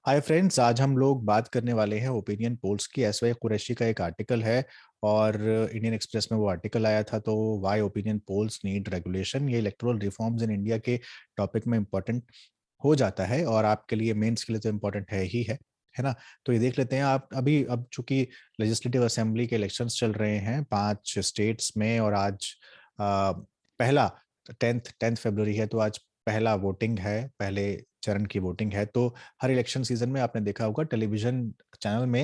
Hi friends, आज हम लोग बात करने वाले हैं ओपिनियन पोल्स की। एसवाई कुरैशी का एक आर्टिकल है और इंडियन एक्सप्रेस में वो आर्टिकल आया था। तो why opinion polls need regulation, ये इलेक्टोरल रिफॉर्म्स इन इंडिया के टॉपिक में इम्पोर्टेंट हो जाता है और आपके लिए मेंस के लिए तो इम्पोर्टेंट है ना। तो ये देख लेते हैं। आप अभी अब चूंकि लेजिस्लेटिव असेंबली के इलेक्शंस चल रहे हैं 5 स्टेट्स में और आज पहला 10th फरवरी है, तो आज पहला वोटिंग है, पहले चरण की वोटिंग है। तो हर इलेक्शन सीजन में आपने देखा होगा टेलीविजन चैनल में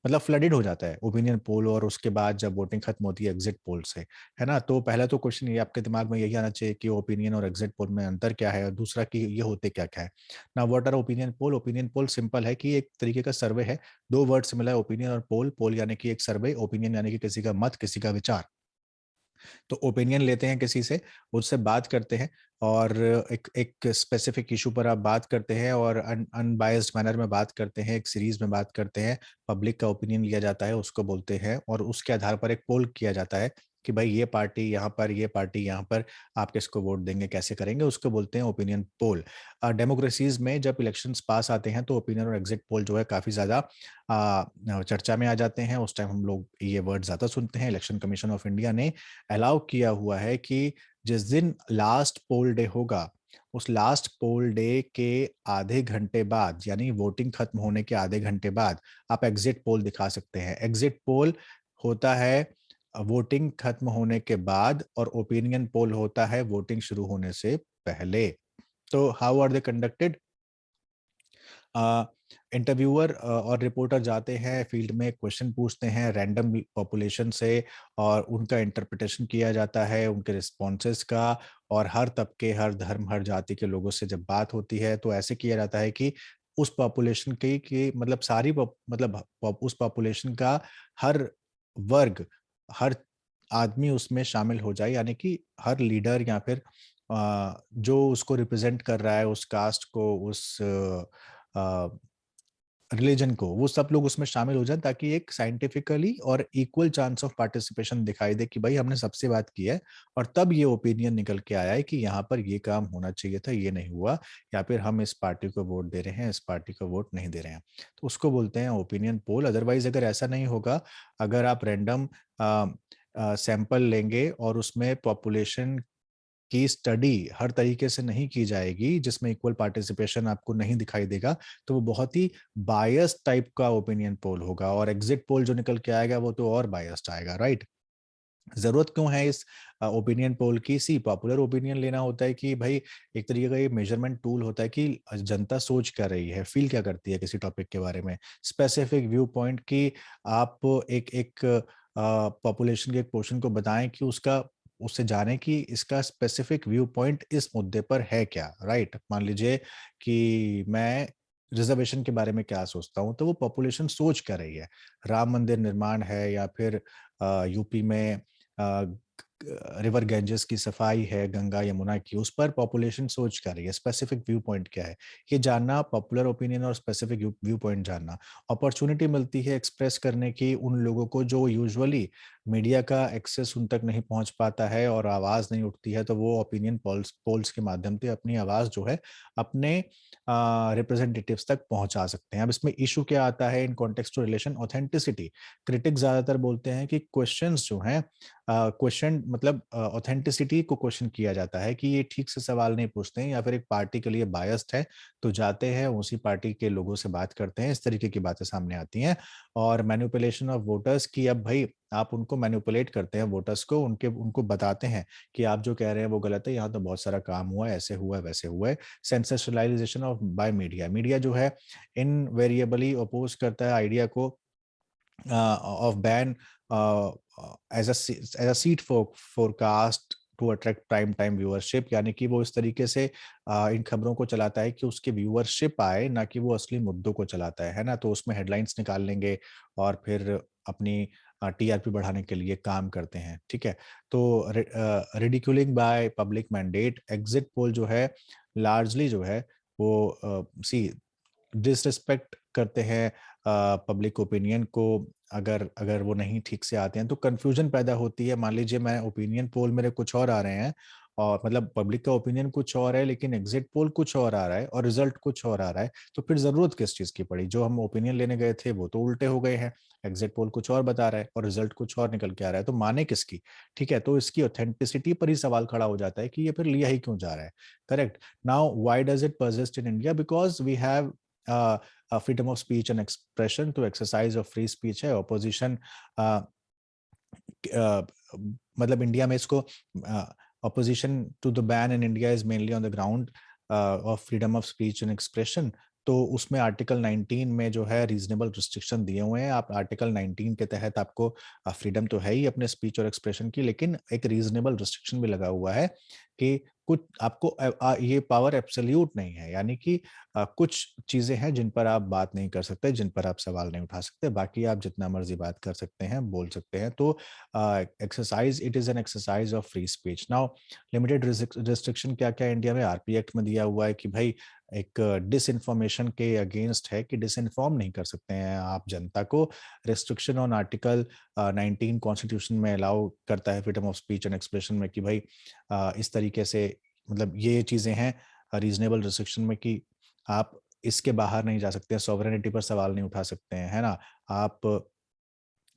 मतलब फ्लडेड हो जाता है ओपिनियन पोल, और उसके बाद जब वोटिंग खत्म होती है एग्जिट पोल से, है ना। तो पहला तो क्वेश्चन ये आपके दिमाग में यही आना चाहिए कि ओपिनियन और एग्जिट पोल में अंतर क्या है, और दूसरा कि ये होते क्या क्या है ना। What our opinion poll? Opinion poll simple है कि एक तरीके का सर्वे है। दो वर्ड से मिला है, ओपिनियन और पोल। पोल यानी कि एक सर्वे, ओपिनियन यानी कि किसी का मत, किसी का विचार। तो ओपिनियन लेते हैं किसी से, उससे बात करते हैं और एक एक स्पेसिफिक इशू पर आप बात करते हैं और अनबायस्ड मैनर में बात करते हैं, एक सीरीज में बात करते हैं। पब्लिक का ओपिनियन लिया जाता है, उसको बोलते हैं, और उसके आधार पर एक पोल किया जाता है कि भाई ये पार्टी यहाँ पर, ये पार्टी यहाँ पर, आप किसको वोट देंगे, कैसे करेंगे, उसको बोलते हैं ओपिनियन पोल। डेमोक्रेसीज में जब इलेक्शंस पास आते हैं तो ओपिनियन और एग्जिट पोल जो है काफी ज्यादा चर्चा में आ जाते हैं। उस टाइम हम लोग ये वर्ड ज्यादा सुनते हैं। इलेक्शन कमीशन ऑफ इंडिया ने अलाउ किया हुआ है कि जिस दिन लास्ट पोल डे होगा, उस लास्ट पोल डे के आधे घंटे बाद, यानी वोटिंग खत्म होने के आधे घंटे बाद, आप एग्जिट पोल दिखा सकते हैं। एग्जिट पोल होता है वोटिंग खत्म होने के बाद, और ओपिनियन पोल होता है वोटिंग शुरू होने से पहले। तो how are they conducted? Interviewer और रिपोर्टर जाते हैं फील्ड में, क्वेश्चन पूछते हैं रैंडम पॉपुलेशन से, और उनका इंटरप्रिटेशन किया जाता है उनके रिस्पॉन्सेस का। और हर तबके, हर धर्म, हर जाति के लोगों से जब बात होती है तो ऐसे किया जाता है कि उस पॉपुलेशन की मतलब उस पॉपुलेशन का हर वर्ग, हर आदमी उसमें शामिल हो जाए, यानी कि हर लीडर या फिर जो उसको रिप्रेजेंट कर रहा है, उस कास्ट को, उस रिलीजन को, वो सब लोग उसमें शामिल हो जाएं, ताकि एक साइंटिफिकली और इक्वल चांस ऑफ पार्टिसिपेशन दिखाई दे कि भाई हमने सबसे बात की है, और तब ये ओपिनियन निकल के आया है कि यहाँ पर ये काम होना चाहिए था, ये नहीं हुआ, या फिर हम इस पार्टी को वोट दे रहे हैं, इस पार्टी को वोट नहीं दे रहे हैं। तो उसको बोलते हैं ओपिनियन पोल। अदरवाइज अगर ऐसा नहीं होगा, अगर आप रैंडम सैंपल लेंगे और उसमें पॉपुलेशन की स्टडी हर तरीके से नहीं की जाएगी, जिसमें इक्वल पार्टिसिपेशन आपको नहीं दिखाई देगा, तो वो बहुत ही बायस्ड टाइप का ओपिनियन पोल होगा, और एग्जिट पोल जो निकल के आएगा वो तो और बायस्ड आएगा, राइट। जरूरत क्यों है इस ओपिनियन पोल की? सी पॉपुलर ओपिनियन लेना होता है कि भाई एक तरीके का ये मेजरमेंट टूल होता है कि जनता सोच क्या रही है, फील क्या करती है किसी टॉपिक के बारे में, स्पेसिफिक व्यू पॉइंट की। आप एक एक पॉपुलेशन के एक पोर्शन को बताएं कि उसका, उससे जाने कि इसका स्पेसिफिक व्यू पॉइंट इस मुद्दे पर है क्या, राइट। मान लीजिए कि मैं रिजर्वेशन के बारे में क्या सोचता हूँ, तो वो पॉपुलेशन सोच क्या रही है। राम मंदिर निर्माण है, या फिर यूपी में रिवर गैंजेस की सफाई है, गंगा यमुना की, उस पर पॉपुलेशन सोच क्या रही है, स्पेसिफिक व्यू पॉइंट क्या है, ये जानना, पॉपुलर ओपिनियन और स्पेसिफिक व्यू पॉइंट जानना। अपॉर्चुनिटी मिलती है एक्सप्रेस करने की उन लोगों को जो यूजुअली मीडिया का एक्सेस उन तक नहीं पहुंच पाता है और आवाज नहीं उठती है, तो वो ओपिनियन पोल्स पोल्स के माध्यम से अपनी आवाज जो है अपने रिप्रेजेंटेटिव्स तक पहुंचा सकते हैं। अब इसमें इशू क्या आता है in context to relation? Authenticity. Critics ज्यादातर बोलते हैं कि क्वेश्चंस जो हैं, क्वेश्चन मतलब ऑथेंटिसिटी को क्वेश्चन किया जाता है कि ये ठीक से सवाल नहीं पूछते हैं, या फिर एक पार्टी के लिए बायस्ड है, तो जाते हैं उसी पार्टी के लोगों से बात करते हैं, इस तरीके की बातें सामने आती हैं। और मैनिपुलेशन ऑफ वोटर्स की, अब भाई आप उनको मैनिपुलेट करते हैं, वोटर्स को, उनके उनको बताते हैं कि आप जो कह रहे हैं वो गलत है, यहाँ तो बहुत सारा काम हुआ है, ऐसे हुआ है, वैसे हुआ है। Sensationalisation of by media. Media जो है इनवेरिएबली अपोज करता है आइडिया को of ban as a seat forecast to attract prime time viewership, यानी कि वो इस तरीके से इन खबरों को चलाता है कि उसकी व्यूअरशिप आए, ना कि वो असली मुद्दों को चलाता है ना। तो उसमें हेडलाइंस निकाल लेंगे और फिर अपनी टीआरपी बढ़ाने के लिए काम करते हैं, ठीक है। तो ridiculing by public mandate. Exit poll जो है लार्जली जो है वो सी डिसरिस्पेक्ट करते हैं पब्लिक ओपिनियन को। अगर अगर वो नहीं ठीक से आते हैं तो कंफ्यूजन पैदा होती है। मान लीजिए मैं ओपिनियन पोल मेरे कुछ और आ रहे हैं और मतलब पब्लिक का ओपिनियन कुछ और है लेकिन एग्जिट पोल कुछ और आ रहा है और रिजल्ट कुछ और आ रहा है, तो फिर जरूरत किस चीज की पड़ी? जो हम ओपिनियन लेने गए थे वो तो उल्टे हो गए हैं, एग्जिट पोल कुछ और बता रहा है और रिजल्ट कुछ और निकल के आ रहा है, तो माने किसकी? ठीक है, तो इसकी ऑथेंटिसिटी पर ही सवाल खड़ा हो जाता है कि ये फिर लिया ही क्यों जा रहा है। Correct. Now why does it persist in India? Because we have freedom of speech and expression, तो एक्सरसाइज ऑफ फ्री स्पीच है, ऑपोजिशन मतलब इंडिया में इसको opposition to the ban in India is mainly on the ground of freedom of speech and expression. तो उसमें article 19 में जो है रीजनेबल रिस्ट्रिक्शन दिए हुए हैं। आप आर्टिकल 19 के तहत आपको फ्रीडम तो है ही अपने स्पीच और एक्सप्रेशन की, लेकिन एक रीजनेबल रिस्ट्रिक्शन भी लगा हुआ है कि कुछ आपको ये पावर एब्सोल्यूट नहीं है, यानी कि कुछ चीजें हैं जिन पर आप बात नहीं कर सकते, जिन पर आप सवाल नहीं उठा सकते, बाकी आप जितना मर्जी बात कर सकते हैं, बोल सकते हैं। तो exercise, it is an exercise of free speech. Now limited restriction क्या क्या इंडिया में आरपी एक्ट में दिया हुआ है कि भाई एक डिसइंफॉर्मेशन के अगेंस्ट है कि डिसइंफॉर्म नहीं कर सकते हैं आप जनता को। रेस्ट्रिक्शन ऑन आर्टिकल 19 कॉन्स्टिट्यूशन में अलाउ करता है freedom of speech and expression में कि भाई इस तरीके से मतलब ये चीजें हैं रीजनेबल रिस्ट्रिक्शन में कि आप इसके बाहर नहीं जा सकते हैं, सॉवरेनिटी पर सवाल नहीं उठा सकते हैं, है ना, आप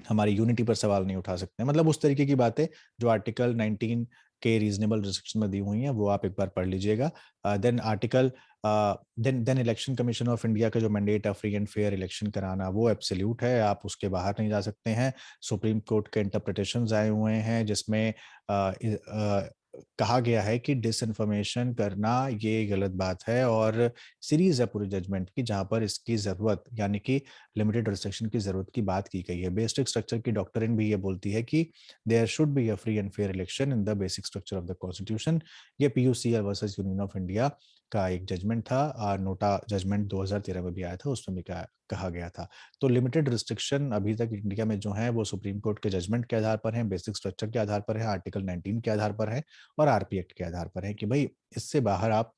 हमारी यूनिटी पर सवाल नहीं उठा सकते, मतलब उस तरीके की बातें जो आर्टिकल 19 के रीजनेबल रिस्ट्रिक्शन में दी हुई हैं, वो आप एक बार पढ़ लीजिएगा। Then article then election commission of India का जो मैंडेट है फ्री एंड फेयर इलेक्शन कराना, वो एब्सोल्यूट है, आप उसके बाहर नहीं जा सकते हैं। सुप्रीम कोर्ट के इंटरप्रिटेशंस आए हुए हैं जिसमें कहा गया है कि डिसइंफॉर्मेशन करना ये गलत बात है, और सीरीज है पूरी जजमेंट की जहां पर इसकी जरूरत यानी कि लिमिटेड रिस्ट्रिक्शन की जरूरत की बात की गई है। बेसिक स्ट्रक्चर की डॉक्ट्रिन भी ये बोलती है कि there should be a free and fair election in the basic structure of the constitution. ये PUCL versus Union of India का एक जजमेंट था, नोटा जजमेंट 2013 में भी आया था, उसमें भी कहा गया था। तो लिमिटेड रिस्ट्रिक्शन अभी तक इंडिया में जो है वो सुप्रीम कोर्ट के जजमेंट के आधार पर है, बेसिक स्ट्रक्चर के आधार पर है, आर्टिकल 19 के आधार पर है और आरपी एक्ट के आधार पर है कि भाई इससे बाहर आप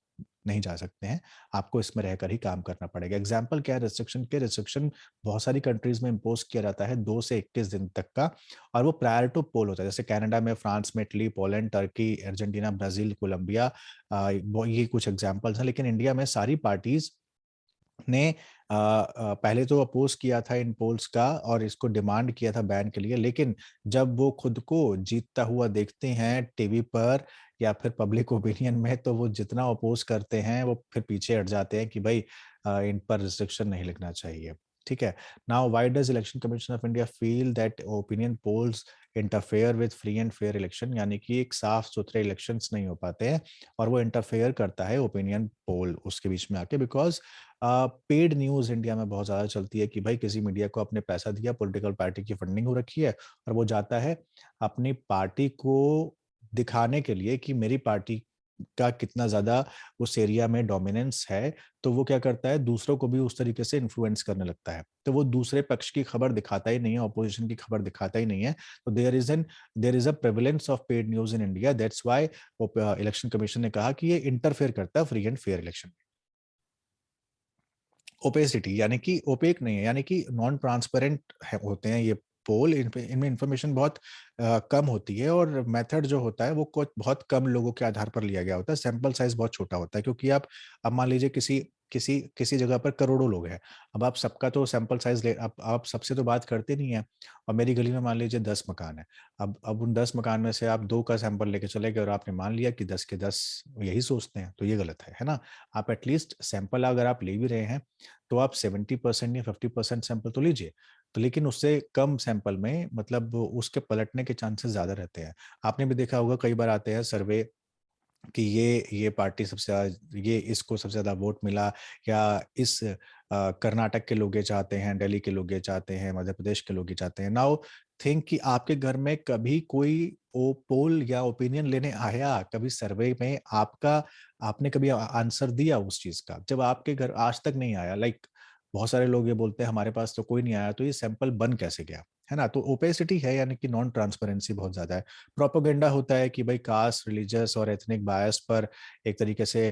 नहीं जा सकते हैं, आपको इसमें रहकर ही काम करना पड़ेगा। एग्जाम्पल क्या है रिस्ट्रिक्शन के? रिस्ट्रिक्शन बहुत सारी कंट्रीज में इम्पोज किया जाता है 2 से 21 दिन तक का, और वो प्रायर टू पोल होता है, जैसे कनाडा में, फ्रांस में, Italy, Poland, Turkey, Argentina, Brazil, Colombia, ये कुछ एग्जाम्पल्स हैं। लेकिन इंडिया में सारी पार्टीज ने पहले तो अपोज किया था इन पोल्स का और इसको डिमांड किया था बैन के लिए, लेकिन जब वो खुद को जीतता हुआ देखते हैं टीवी पर या फिर पब्लिक ओपिनियन में, तो वो जितना अपोज करते हैं वो फिर पीछे हट जाते हैं कि भाई इन पर रिस्ट्रिक्शन नहीं लगना चाहिए। ठीक है। Now why does election commission of India feel that opinion polls interfere with free and fair election, यानी कि एक साफ सुथरे इलेक्शंस नहीं हो पाते हैं और वो इंटरफेयर करता है ओपिनियन पोल उसके बीच में आके? बिकॉज पेड न्यूज इंडिया में बहुत ज्यादा चलती है कि भाई किसी मीडिया को आपने पैसा दिया, पॉलिटिकल पार्टी की फंडिंग हो रखी है और वो जाता है अपनी पार्टी को दिखाने के लिए कि मेरी पार्टी का कितना ज्यादा उस एरिया में डोमिनेंस है, तो वो क्या करता है दूसरों को भी उस तरीके से इन्फ्लुएंस करने लगता है, तो वो दूसरे पक्ष की खबर दिखाता ही नहीं है, ऑपोजिशन की खबर दिखाता ही नहीं है। तो there is a prevalence of paid news in India, that's why election commission ने कहा कि ये इंटरफेयर करता है free and fair election. Opacity यानी कि ओपेक नहीं है, यानी कि नॉन ट्रांसपेरेंट होते हैं ये पोल, इनमें इंफॉर्मेशन बहुत कम होती है और मेथड जो होता है वो कुछ बहुत कम लोगों के आधार पर लिया गया होता है, सैंपल साइज बहुत छोटा होता है, क्योंकि आप अब मान लीजिए किसी किसी किसी जगह पर करोड़ों लोग हैं, अब आप सबका तो सैंपल साइज ले आप सबसे तो बात करते नहीं है, और मेरी गली में मान लीजिए 10 मकान है, अब उन 10 मकान में से आप 2 का सैंपल लेके चले गए और आपने मान लिया कि 10 के 10 यही सोचते हैं, तो ये गलत है ना? आप एटलीस्ट सैंपल अगर आप ले भी रहे हैं तो आप 70% या 50% सैंपल तो लीजिए, तो लेकिन उससे कम सैंपल में मतलब उसके पलटने के चांसेस ज्यादा रहते हैं। आपने भी देखा होगा कई बार आते हैं सर्वे कि ये पार्टी सबसे ज्यादा, ये इसको सबसे ज्यादा वोट मिला, या इस कर्नाटक के लोग ये चाहते हैं, दिल्ली के लोग ये चाहते हैं, मध्य प्रदेश के लोग ये चाहते हैं। नाउ थिंक कि आपके घर में कभी कोई ओ पोल या ओपिनियन लेने आया, कभी सर्वे में आपका, आपने कभी आंसर दिया उस चीज का? जब आपके घर आज तक नहीं आया, लाइक बहुत सारे लोग ये बोलते हैं हमारे पास तो कोई नहीं आया, तो ये सैंपल बन कैसे गया, है ना? तो ओपेसिटी है, यानी कि नॉन ट्रांसपेरेंसी बहुत ज्यादा है। प्रोपेगेंडा होता है कि भाई कास्ट, रिलीजियस और एथनिक बायस पर एक तरीके से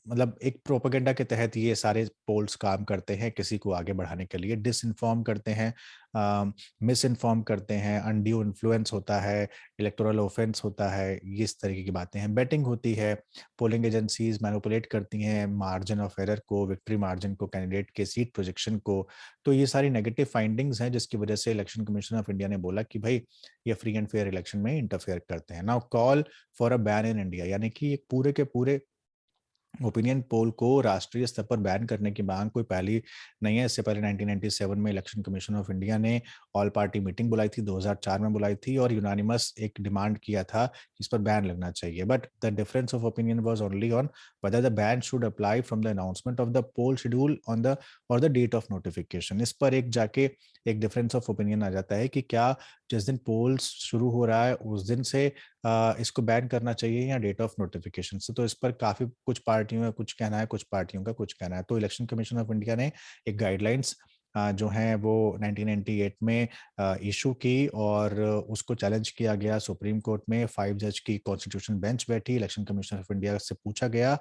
मतलब एक प्रोपेगेंडा के तहत ये सारे पोल्स काम करते हैं, किसी को आगे बढ़ाने के लिए डिसइन्फॉर्म करते हैं, मिस इन्फॉर्म करते हैं, अनड्यू इन्फ्लुएंस होता है, इलेक्टोरल ऑफेंस होता है, ये इस तरीके की बातें हैं। बेटिंग होती है, पोलिंग एजेंसीज मैनिपुलेट करती हैं मार्जिन ऑफ एरर को, विक्ट्री मार्जिन को, कैंडिडेट के सीट प्रोजेक्शन को। तो ये सारी नेगेटिव फाइंडिंग्स हैं जिसकी वजह से इलेक्शन कमीशन ऑफ इंडिया ने बोला कि भाई ये फ्री एंड फेयर इलेक्शन में इंटरफेयर करते हैं। Now call for a ban in India, यानी कि ये पूरे के पूरे ओपिनियन पोल को राष्ट्रीय स्तर पर बैन करने की मांग कोई पहली नहीं है। इससे पहले 1997 में इलेक्शन कमीशन ऑफ इंडिया ने ऑल पार्टी मीटिंग बुलाई थी, 2004 में बुलाई थी और यूनानिमस एक डिमांड किया था कि इस पर बैन लगना चाहिए। But the difference of opinion was only on whether the ban should apply from the announcement of the poll schedule on the or the date of notification। इस पर एक जाके एक डिफरेंस ऑफ ओपिनियन आ जाता है कि क्या जिस दिन पोल्स शुरू हो रहा है उस दिन से इसको बैन करना चाहिए या डेट ऑफ नोटिफिकेशन से। तो इस पर काफ़ी कुछ पार्टियों का कुछ कहना है, कुछ पार्टियों का कुछ कहना है। तो इलेक्शन कमीशन ऑफ इंडिया ने एक गाइडलाइंस जो हैं वो 1998 में इशू की और उसको चैलेंज किया गया सुप्रीम कोर्ट में। 5 जज की कॉन्स्टिट्यूशन बेंच बैठी, इलेक्शन कमीशन ऑफ इंडिया से पूछा गया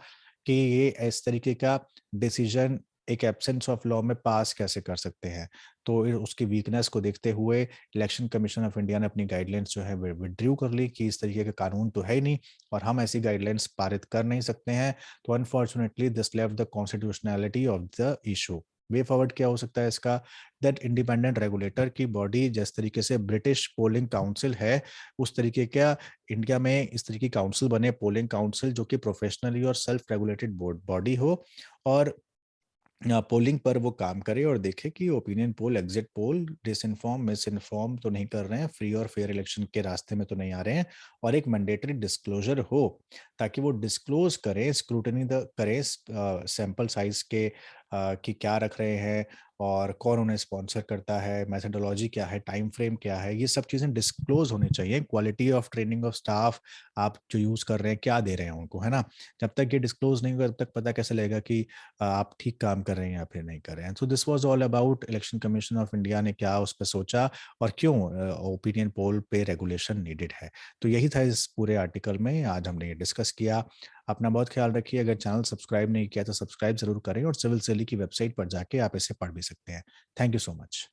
कि ये इस तरीके का डिसीजन एक एब्सेंस ऑफ लॉ में पास कैसे कर सकते हैं। तो उसकी वीकनेस को देखते हुए इलेक्शन कमीशन ऑफ इंडिया ने अपनी गाइडलाइंस जो है विड्रू कर ली कि इस तरीके का कानून तो है ही नहीं और हम ऐसी गाइडलाइंस पारित कर नहीं सकते हैं। तो unfortunately this left the constitutionality of the issue. Way forward क्या हो सकता है इसका, दैट इंडिपेंडेंट रेगुलेटर की बॉडी जिस तरीके से ब्रिटिश पोलिंग काउंसिल है उस तरीके का इंडिया में इस तरीके की काउंसिल बने, पोलिंग काउंसिल जो कि प्रोफेशनली और सेल्फ रेगुलेटेड बॉडी हो और पोलिंग पर वो काम करे और देखे कि opinion poll, exit poll disinform, misinform तो नहीं कर रहे हैं, फ्री और फेयर इलेक्शन के रास्ते में तो नहीं आ रहे हैं और एक मैंडेटरी डिस्क्लोजर हो ताकि वो डिस्क्लोज करें, स्क्रूटनी करें सैंपल साइज के कि क्या रख रहे हैं और कौन उन्हें स्पॉन्सर करता है, मेथोडोलॉजी क्या है, टाइम फ्रेम क्या है, ये सब चीज़ें डिस्क्लोज होनी चाहिए। Quality of training of staff आप जो यूज़ कर रहे हैं क्या दे रहे हैं उनको, है ना? जब तक ये डिस्क्लोज नहीं होगा तब तक पता कैसे लगेगा कि आप ठीक काम कर रहे हैं या फिर नहीं कर रहे हैं। So this was all about election commission of India ने क्या उस पे सोचा और क्यों ओपिनियन पोल पे रेगुलेशन नीडेड है। तो यही था इस पूरे आर्टिकल में, आज हमने ये डिस्कस किया। अपना बहुत ख्याल रखिए, अगर चैनल सब्सक्राइब नहीं किया तो सब्सक्राइब ज़रूर करें और सिविल सेल की वेबसाइट पर जाके आप इसे पढ़ भी सकते हैं। Thank you so much.